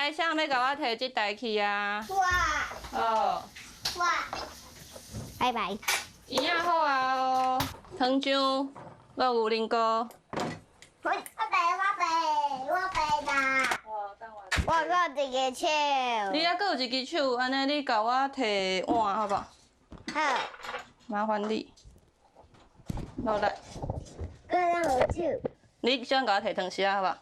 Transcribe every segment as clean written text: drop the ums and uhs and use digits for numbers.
来，谁要甲我摕这台去啊？我哦，我，拜拜。伊仔好啊哦，糖浆，我有零糕。我背啦。哦，等我。我搁一个手。你还阁有一支手，安尼你甲我摕碗好不好？好。麻烦你。落来。搁咱有手。你先甲我摕汤匙啊，好不好？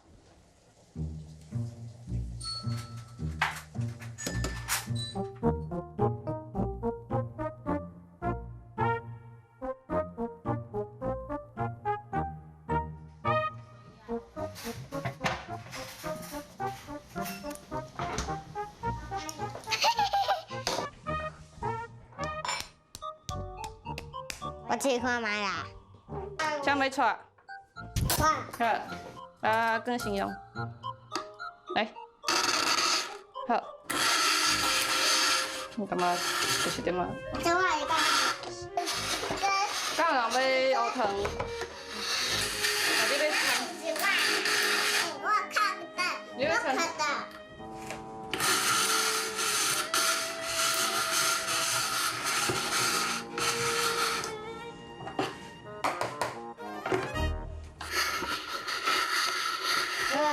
我去看卖啦。谁要带？我。好，啊，更形容。来，好。你感觉就是点啊？这我一个。敢有人要学汤？你要汤？是我看的。你要汤？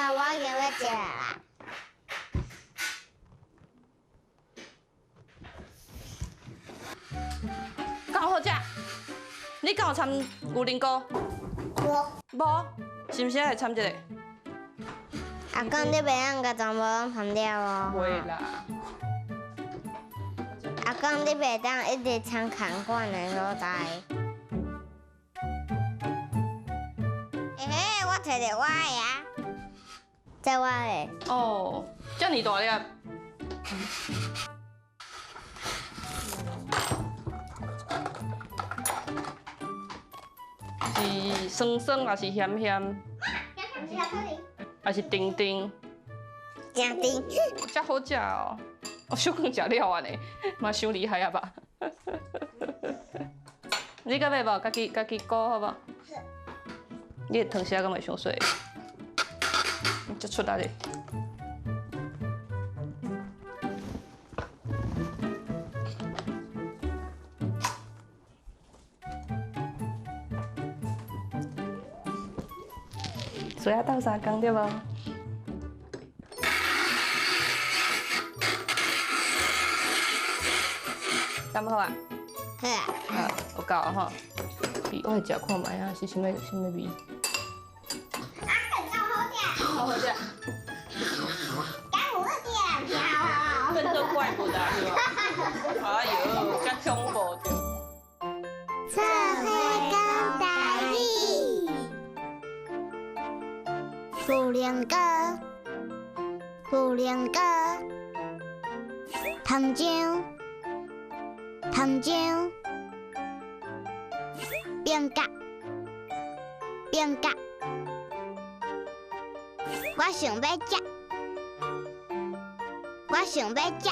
我已经要吃啦。敢有好食？你敢有掺牛奶糕？无，是毋是还会掺一个？阿公，你袂当甲全部拢删掉哦。会啦。阿公，你袂当一直掺空罐的所在。嘿嘿，我摕着我的啊，这我的。哦，遮尔大粒。是酸酸还是咸咸？还是甜甜？真甜。遮好食哦！哦，小可食了安尼，嘛伤厉害啊吧？你敢要无？家己搞好无？你的汤匙敢袂伤细？这出来哩。水啊倒三缸对无？干好啊？好啊。啊，有够啊吼。我来食看卖啊，是啥物味？好好食。笨豆怪物的是吧？哎呦，真恐怖着。测绘高大意，富良哥，糖浆，变角，我想要食。